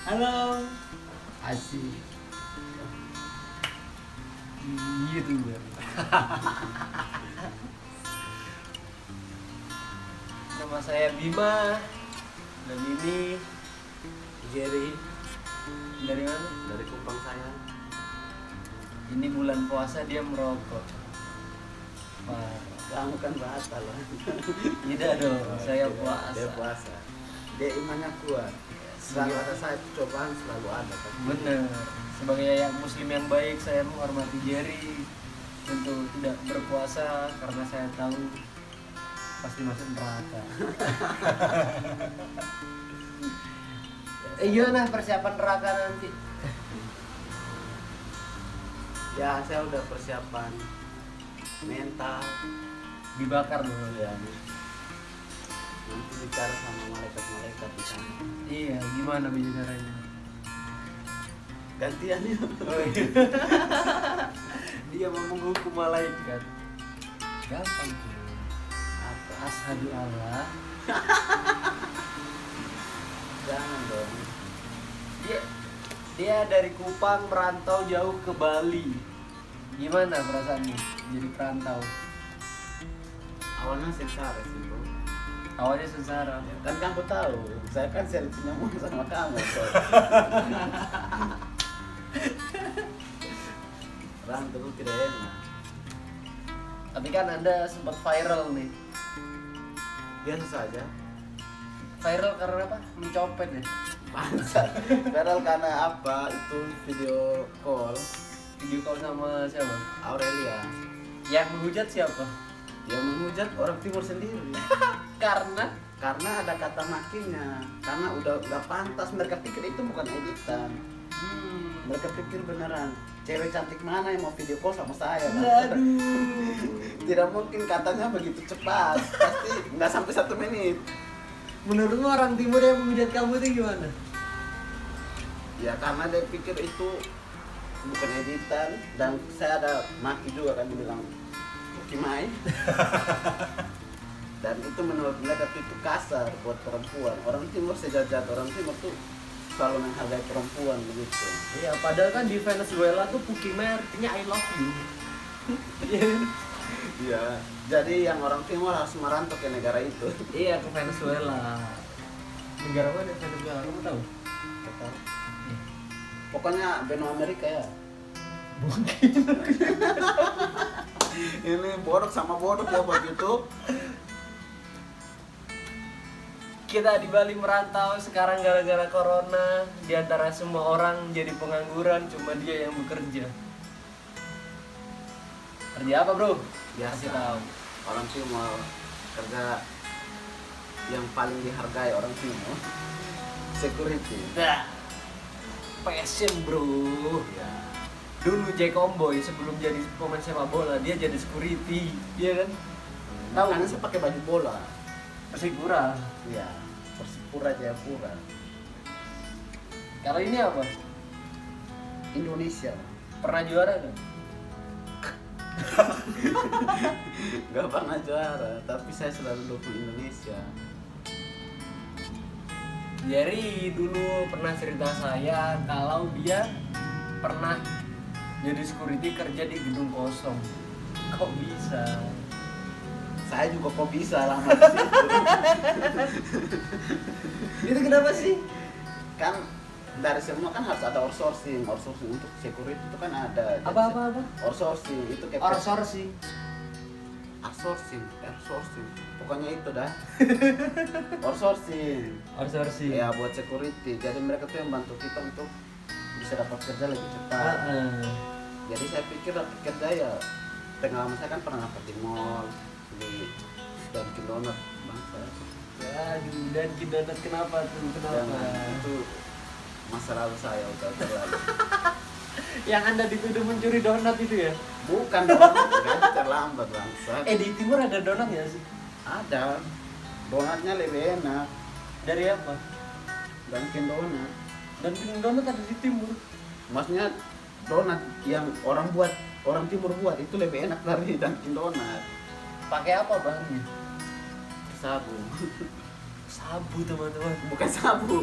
Halo. Asik. YouTuber. Nama saya Bima. Dan ini Jerry dari mana? dari Kupang sayang. Ini bulan puasa dia merokok. Wah, Kamu kan batal lah. tidak dong, saya Tidak, puasa. Dia puasa. Dia imannya kuat. Selalu ada saya cobaan selalu ada. Bener. Sebagai yang muslim yang baik, saya menghormati Jerry untuk tidak berpuasa karena saya tahu pasti masuk neraka. Gimana persiapan neraka nanti? Ya saya udah persiapan mental. Dibakar dulu Ya. Nanti bicara sama malaikat-malaikat di sana. Iya, gimana bicaranya? Gantian yuk. Oh, iya. Dia mau menghukum malaikat. Gampang tuh. Apa? Asyhadu Allah. Jangan dong. Dia dari Kupang merantau jauh ke Bali. Gimana perasaannya jadi perantau? Awalnya sengsara sih bro. Awalnya sengsara. Kan kamu tahu, saya kan sering nyambung sama kamu. Rantau itu tidak enak. Tapi kan Anda sempat viral nih. Biasa saja. Viral karena apa? Mencopet ya? Bangsat. Padahal karena apa? Itu video call Video call sama siapa? Aurelia. Yang menghujat siapa? Yang menghujat orang timur sendiri. Karena Karena ada kata makinya. Karena udah pantas, mereka pikir itu bukan editan. Mereka pikir beneran. Cewek cantik mana yang mau video call sama saya? Aduh. Tidak mungkin katanya begitu cepat. Pasti nggak sampai 1 menit. Menurutmu orang timur yang menghujat kamu itu gimana? Ya karena dia pikir itu bukan editan. Dan saya ada maki juga kan, dibilang Kimai. Dan itu menurut mereka itu kasar buat perempuan. Orang timur sejajar, orang timur tuh selalu menghargai perempuan begitu. Iya, padahal kan di Venezuela tuh Pukimai artinya I love you. Iya. Iya. Jadi yang orang timur harus merantau ke negara itu. Iya, ke Venezuela. Negara mana Venezuela? Kamu tahu? Kata. Pokoknya benua Amerika ya. Mungkin. Ini bodoh sama bodoh ya begitu. Kita di Bali merantau sekarang gara-gara corona. Di antara semua orang jadi pengangguran, cuma dia yang bekerja. Kerja apa, Bro? Biasa Kasih tahu. orang timur kerja yang paling dihargai orang timur security. Nah, passion, Bro. Ya. Dulu Jack Omboy sebelum jadi pemain sepak bola, dia jadi security, iya kan? Tahu? Makanya saya pakai baju bola. Persipura. Ya, Persipura Jayapura. Kalau ini apa? Indonesia. Pernah juara kan? Gak pernah juara, tapi saya selalu dukung Indonesia. Jerry dulu pernah cerita saya kalau dia pernah jadi security kerja di gedung kosong. Kok bisa? Saya juga kok bisa lama di situ. Itu kenapa sih? Kan dari semua kan harus ada outsourcing untuk security itu kan ada. Jadi Apa? outsourcing itu kayak Outsourcing. outsourcing. Pokoknya itu dah. Outsourcing. Outsourcing. Ya buat security. Jadi mereka tuh yang bantu kita untuk bisa dapat kerja lebih cepat. Jadi saya pikir dapat kerja ya, pengalaman saya kan pernah dapat di mall, di Dunkin Donut bangsa. Aduh, dan donat kenapa tuh? Kenapa? Jangan, itu masa lalu saya udah terlalu. Yang Anda dituduh mencuri donat itu ya? Bukan dong, kan terlambat bangsa. Di timur ada donat ya sih? Ada, donatnya lebih enak. Dari apa? Dunkin Donut. Dan donat ada di timur. Maksudnya donat yang orang timur buat itu lebih enak dari Dunkin Donut. Pakai apa bahannya? Sabu. Sabu, teman-teman. Bukan sabu.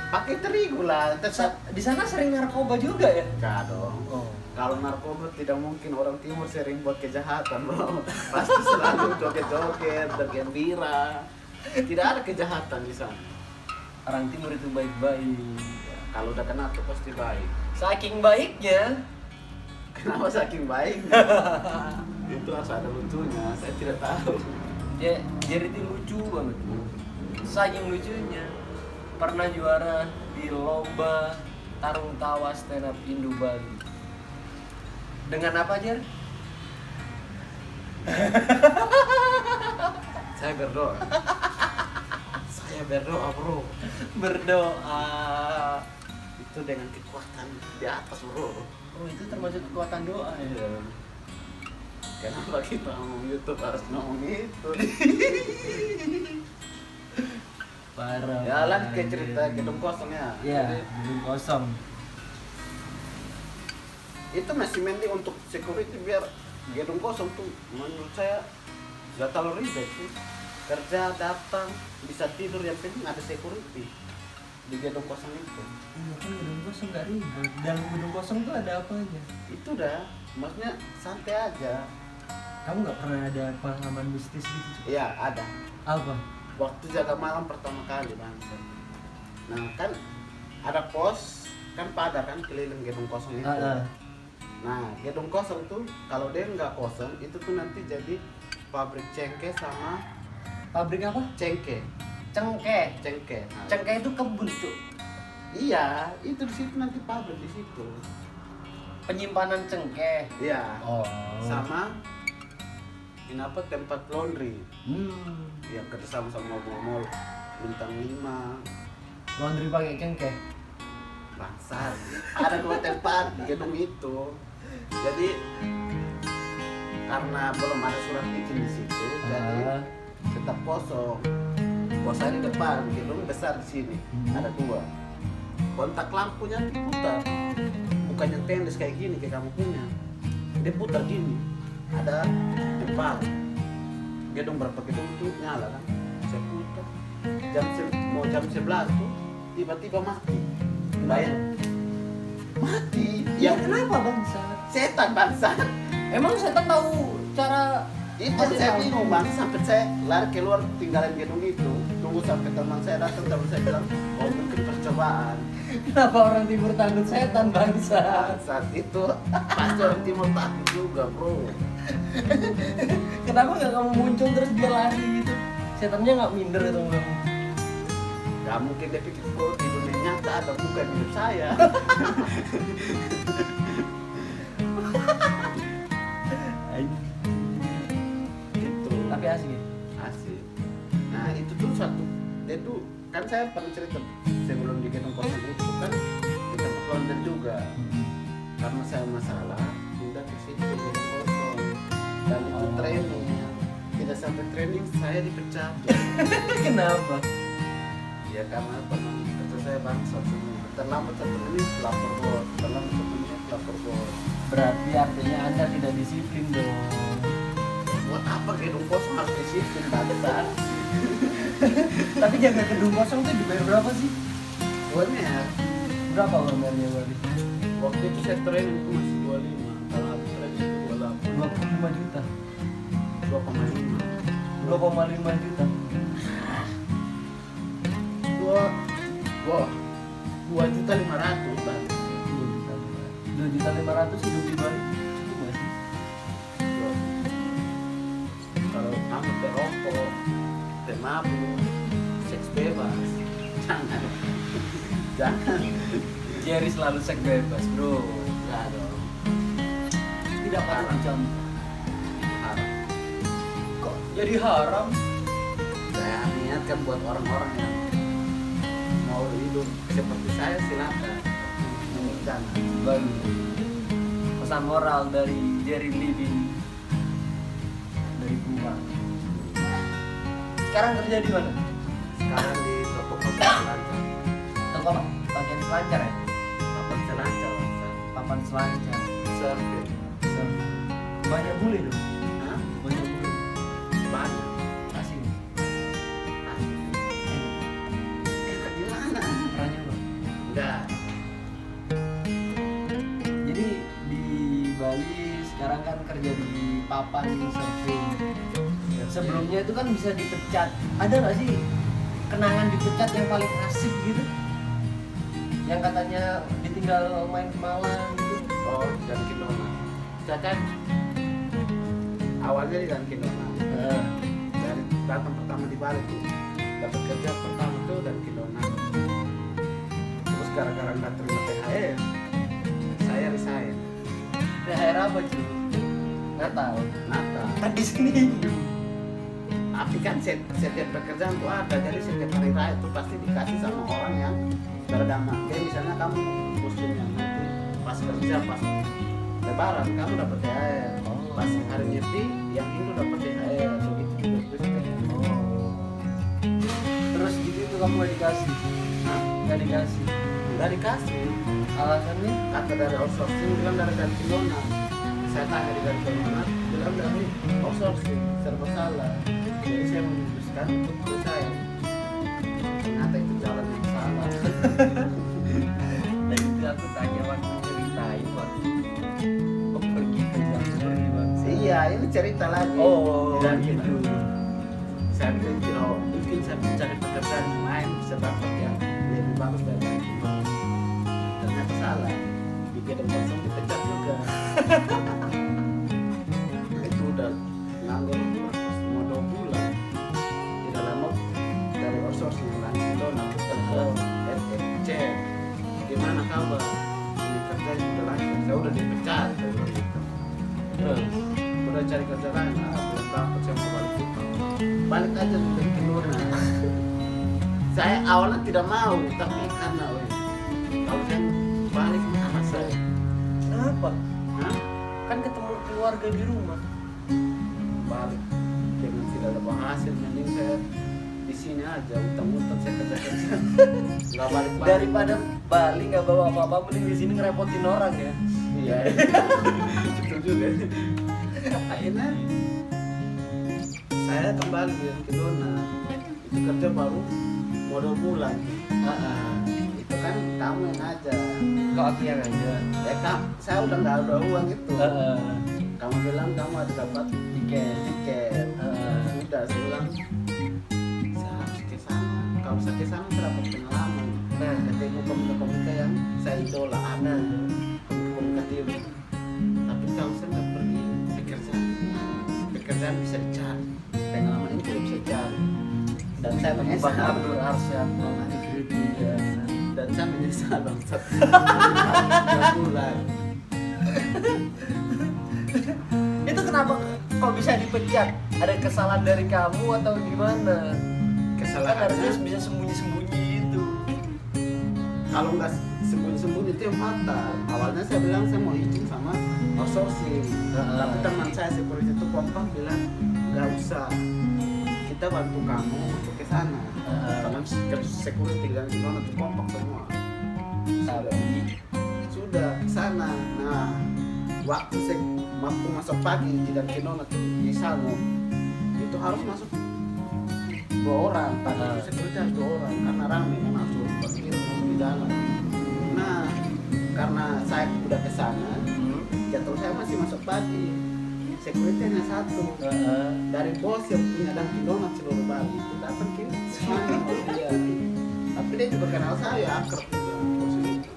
pakai terigu lah, tetap. Di sana sering narkoba juga ya? Enggak dong. Oh. Kalau narkoba tidak mungkin orang timur sering buat kejahatan, bro. Pasti selalu joget-joget, bergembira. Tidak ada kejahatan di sana. Orang timur itu baik-baik. Kalau udah kena tuh pasti baik. Saking baiknya, Kenapa saking baik? Itu harus ada lucunya, saya tidak tahu. Jerry itu lucu banget. Saking lucunya, pernah juara di lomba tarung tawa stand up Indo Bali. Dengan apa, Jer? Saya berdoa. Saya berdoa, bro. Berdoa. Itu dengan kekuatan di atas, bro. Oh, itu termasuk kekuatan doa ya. Iya. Kenapa kita ngomong YouTube harus ngomong itu? Parah. Ya lanjut ke cerita gedung kosong ya. Iya, gedung kosong. Itu masih mending untuk security, biar gedung kosong tuh menurut saya gak terlalu ribet sih. Kerja datang bisa tidur, yang penting ada security di gedung kosong itu. Iya kan gedung kosong gak ribet. Dalam gedung kosong tuh ada apa aja? Itu dah, maksudnya santai aja. Kamu nggak pernah ada pengalaman mistis gitu? Iya ada. Apa? Waktu jaga malam pertama kali, bangsa. Nah kan ada pos kan pada kan keliling gedung kosong itu. Nah gedung kosong tuh kalau dia nggak kosong itu tuh nanti jadi pabrik cengkeh sama Pabrik apa? cengkeh. Cengkeh. Cengkeh. Nah, Cengkeh itu kebun tuh. iya, itu di situ nanti pabrik di situ. Penyimpanan cengkeh. Iya. Oh. Sama ini apa, tempat laundry Hmm. yang kerjasama sama mall bintang 5. Laundry pakai cengkeh. Bangsat. Ada 2 tempat di gedung itu. Jadi karena belum ada surat izin di situ, jadi tetap kosong. Kosan di depan, gedung besar di sini. Ada 2. Kontak lampunya diputar. Bukan yang tendes kayak gini kayak kamu punya. Dia putar gini. Ada tempat. Gedung berapa gedung tuh nyala kan? Saya putar. Mau jam 11 tuh tiba-tiba mati. Bayang. Mati. Ya kenapa bangsa? Setan bangsa. Emang setan tahu cara? Itu saya bingung bang, sampai saya lari keluar tinggalin gedung itu, tunggu sampai teman saya datang, teman saya bilang, oh mungkin percobaan. Kenapa orang timur takut setan bangsa? Saat itu pasti orang timur takut juga, bro. Kenapa nggak kamu muncul terus dia lari gitu? Setannya nggak minder itu kamu? Gak mungkin dia pikir, bro, di dunia nyata ada bukan hidup saya. Gitu. Tapi asik ya? Asik. Nah itu tuh satu, dia tuh kan saya pernah cerita sebelum di gedung kosong itu kan di tempat laundry juga. Karena saya masalah, pindah ke situ gedung kosong. Dan itu training, tidak sampai training saya dipecat. Kenapa? Ya karena teman kerja saya bangsa semua. Terlambat 1 menit lapor bos, terlambat 1 menit lapor bos. Berarti artinya Anda tidak disiplin dong. Buat apa gedung kosong harus disiplin bangsa? Tapi jaga gedung kosong tuh dibayar berapa sih? Buatnya Berapa UMR-nya Bali? waktu itu saya training itu masih 25, kalau habis training itu 28, 25 juta. 2,5. 2,5 juta. 2.500.000 bang. 2.500.000 hidup di Bali. Cukup gak sih? Kalau kamu perokok, mabuk, seks bebas, jangan. Jerry selalu seks bebas, bro. Enggak dong. Tidak patut dicontoh. Haram. Kok jadi haram? Saya niatkan buat orang-orang yang mau hidup seperti saya, silakan. Jangan. Bagus. Pesan moral dari Jerry Living dari Kumang. Sekarang kerja di mana? Sekarang di toko pakaian selancar. Toko apa? Pakaian selancar ya? Papan selancar, Bang. Papan selancar. Surfing. Banyak bule dong. Hah? Banyak bule. Banyak. Asing. Asik. Enak gimana? Pernah nyoba? Enggak. Jadi di Bali sekarang kan kerja di papan surfing. Sebelumnya itu kan bisa dipecat. Ada nggak sih kenangan dipecat yang paling asik gitu? Yang katanya ditinggal main ke Malang gitu. Oh, dan Kinona. Saya kan awalnya di Dan Kinona. Dari datang pertama di Bali tuh dapat kerja pertama tuh Dan Kinona. Terus gara-gara nggak terima THR, saya resign. THR apa cuy? Nggak tahu. Natal. Kan di sini. Tapi kan setiap pekerjaan tuh ada, jadi setiap hari raya itu pasti dikasih sama orang yang beragama. Kayak misalnya kamu muslim yang nanti pas kerja pas lebaran kamu dapat THR. Pas hari Nyepi yang Hindu dapat THR. Begitu juga Kristen. Terus gitu itu kamu nggak dikasih? Nah, Nggak dikasih. nggak dikasih. Alasannya? Kata dari outsourcing bilang dari Kinona. Saya tanya di dari Kinona, bilang dari outsourcing serba salah. Jadi saya memutuskan untuk resign. Ternyata itu jalan yang salah. Dan itu aku tanya waktu ceritain waktu kok pergi ke Jambi bang. Iya, ini cerita lagi. Oh, Dan gitu. Saya pikir, oh mungkin saya cari pekerjaan yang lain bisa dapat yang lebih bagus dari itu. Ternyata salah. Bikin kosong dipecat juga. Itu udah nganggur cuma 2 bulan. Tidak lama dari outsourcing langsung dona telepon RFC. Gimana kabar? Ini kerja udah lancar. Saya udah dipecat. Saya bilang gitu. Terus Udah cari kerja lain, belum dapat, saya mau balik aja ke Kinona. Saya awalnya tidak mau, tapi karena kalau saya balik sama saya, kenapa? Hah? Kan ketemu keluarga di rumah. Balik dengan tidak ada hasil, mending saya di sini aja utang-utang saya kerja nggak balik. Daripada Bali nggak bawa apa-apa, mending di sini ngerepotin orang ya. Iya, betul juga. Akhirnya saya kembali ke Kinona. Itu kerja baru mau 2 bulan. Itu kan kamu yang aja. Kok aku yang aja? Saya udah nggak ada uang itu. Kamu bilang kamu ada dapat tiket. Sudah, saya bilang saya harus ke sana. Kalau saya ke sana saya dapat pengalaman. Nah, Ketemu komika-komika yang saya idola, ada komika tim. Tapi kalau saya nggak pergi pekerjaan bisa dicari, pengalaman ini tidak bisa dicari. Dan saya menyesal. Bang Abdul Arsyad, Bang Adi Kriti, ya. Dan saya menyesal bangsat. 3 bulan. Itu kenapa kok bisa dipecat? Ada kesalahan dari kamu atau gimana? Kan Kesalahannya harusnya bisa sembunyi-sembunyi itu. kalau nggak sembunyi-sembunyi itu yang fatal. Awalnya saya bilang saya mau izin sama outsourcing, tapi teman saya security itu kompak bilang nggak usah, kita bantu kamu untuk ke sana. Karena security dan gimana tuh kompak semua. Sudah ke sana. Nah, waktu masuk pagi di Dan Kinona di Sango itu harus masuk 2 orang, tadi itu security harus 2 orang karena ramai kan harus parkir di dalam. Nah, karena saya udah ke sana, jadwal saya masih masuk pagi. Security hanya 1. Dari bos yang punya Dan Kinona seluruh Bali itu datang ke sana dia. Tapi dia juga kenal saya, akrab juga bos itu.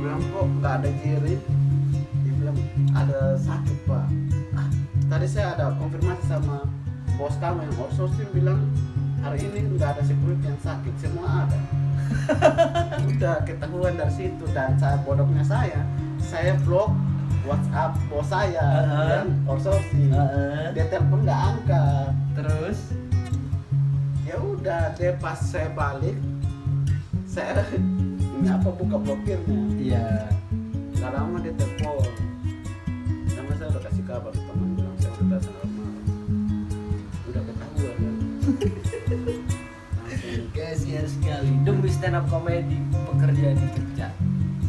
Bilang kok nggak ada Jirit. Dia bilang ada sakit pak. Tadi saya ada konfirmasi sama bos kamu yang outsourcing, bilang hari ini nggak ada security yang sakit, semua ada. Udah ketahuan dari situ. Dan saya bodohnya saya blok WhatsApp bos saya yang outsourcing. Dia telepon nggak angkat. Terus Ya udah, dia pas saya balik, saya ini apa buka blokirnya. iya. Nggak lama dia telepon. Sama saya udah kasih kabar ke teman, bilang saya udah datang rumah. Udah ketahuan ya. Kasihan sekali. Demi stand up comedy pekerjaan dipecat.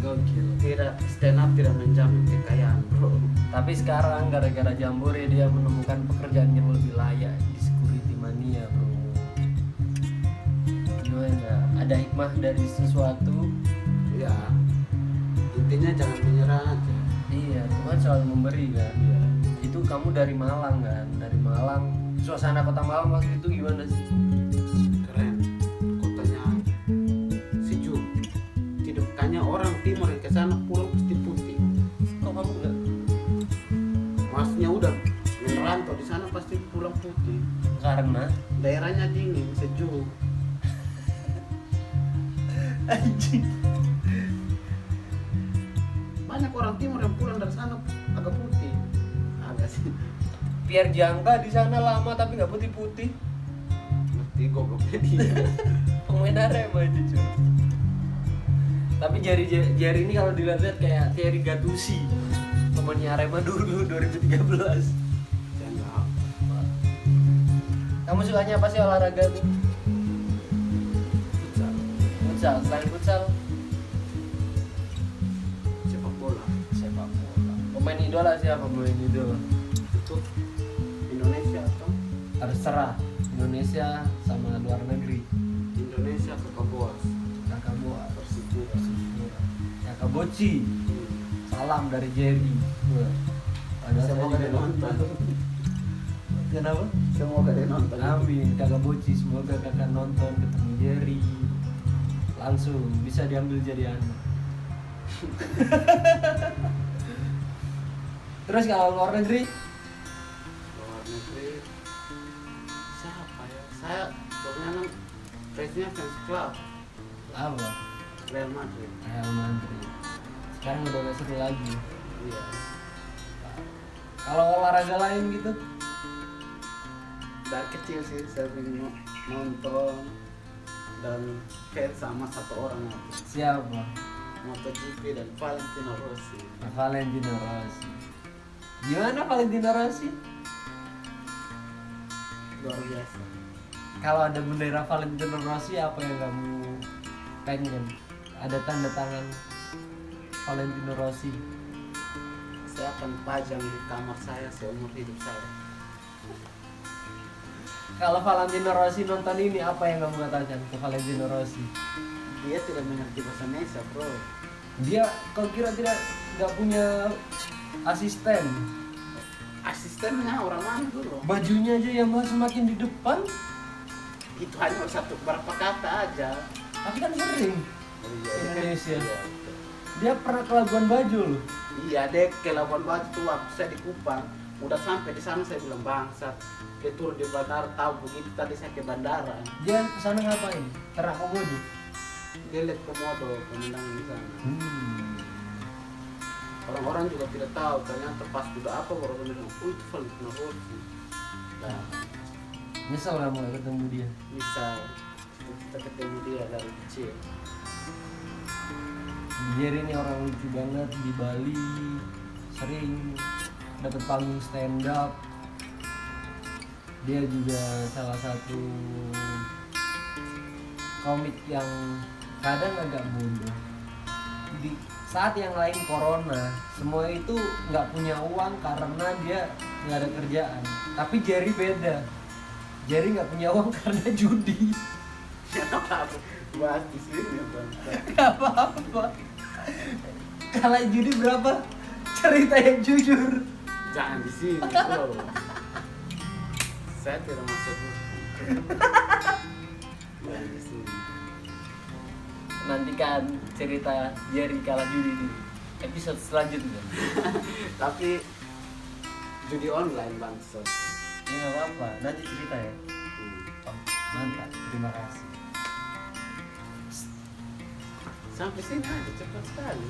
Gokil. Tidak, stand up tidak menjamin kekayaan bro. Tapi sekarang gara-gara Jambore dia menemukan pekerjaan yang lebih layak di security mania, bro. Gimana? Ada hikmah dari sesuatu Ya intinya jangan menyerah aja. Iya, Tuhan selalu memberi kan. Iya. Itu kamu dari Malang kan, dari Malang. Suasana kota Malang waktu itu gimana sih? Keren, kotanya sejuk. Tidak tanya orang timur yang ke sana pulang pasti putih. Kok kamu enggak? Maksudnya udah merantau di sana pasti pulang putih. Karena Daerahnya dingin, sejuk. anjing. Banyak orang timur yang pulang dari sana agak putih. Agak sih. Pierre Jangka di sana lama tapi nggak putih-putih. Ngerti gobloknya dia. Pemain Arema itu cuy. Tapi jari ini kalau dilihat kayak Thierry Gattuso, pemainnya Arema dulu 2013. Saya nggak apa. Kamu sukanya apa sih olahraga tuh? Futsal, Futsal, selain futsal, sepak bola. sepak bola. Pemain idola siapa pemain idola? Untuk Indonesia atau Terserah, Indonesia sama luar negeri. Indonesia ke Boas. Kakak Boa, Persipura. Kakak Boci. Salam dari Jerry. Wah. Ada Semoga dia nonton. Kenapa? Semoga dia nonton. Amin, kakak Boci, semoga kakak nonton ketemu Jerry. Langsung bisa diambil jadi anak. Terus kalau luar negeri? Luar negeri siapa ya? Saya kebetulan fansnya fans club Apa? Real Madrid. Real Madrid. Sekarang udah gak seru lagi. Iya. Kalau olahraga lain gitu? Dari kecil sih saya pengen nonton dan fans sama satu orang lagi. Siapa? MotoGP dan Valentino Rossi. Valentino Rossi. Gimana Valentino Rossi? Luar biasa. Kalau ada bendera Valentino Rossi, apa yang kamu pengen? Ada tanda tangan Valentino Rossi. Saya akan pajang di kamar saya seumur hidup saya. Kalau Valentino Rossi nonton ini, apa yang kamu katakan ke Valentino Rossi? Dia tidak mengerti bahasa Indonesia, bro. Dia kau kira nggak punya asisten? Asistennya orang mana dulu? Bajunya aja yang malah semakin di depan. Itu hanya satu berapa kata aja. Tapi kan sering. Oh, iya, Indonesia. Iya, Dia pernah ke Labuan Bajo loh. iya deh, ke Labuan Bajo tuh waktu saya di Kupang. Udah sampai di sana saya bilang bangsat. Dia turun di bandara, tahu begitu tadi saya ke bandara. Dia kesana ngapain? Ternak komodo. Dia lihat komodo pemandangan di sana. Hmm. Orang-orang juga tidak tahu, ternyata pas udah apa baru bilang, oh itu Valentino Rossi. Nah, Nyesel kamu gak ketemu dia. bisa kita ketemu dia dari kecil. Jerry ini orang lucu banget di Bali, sering dapat panggung stand up. Dia juga salah satu komik yang kadang agak bodoh. Di saat yang lain corona, semua itu nggak punya uang karena dia nggak ada kerjaan. Tapi Jerry beda. Jerry nggak punya uang karena judi. Apa bahas di sini bang? Gak apa-apa. Kalau judi berapa? Cerita yang jujur. Jangan di sini bro. Saya tidak masuk. Jangan di sini. Nantikan cerita Jerry kalah judi di episode selanjutnya. Tapi judi online bangsa. Ya nggak apa-apa, nanti cerita ya. Oh, mantap, terima kasih. Sampai sini aja cepat sekali.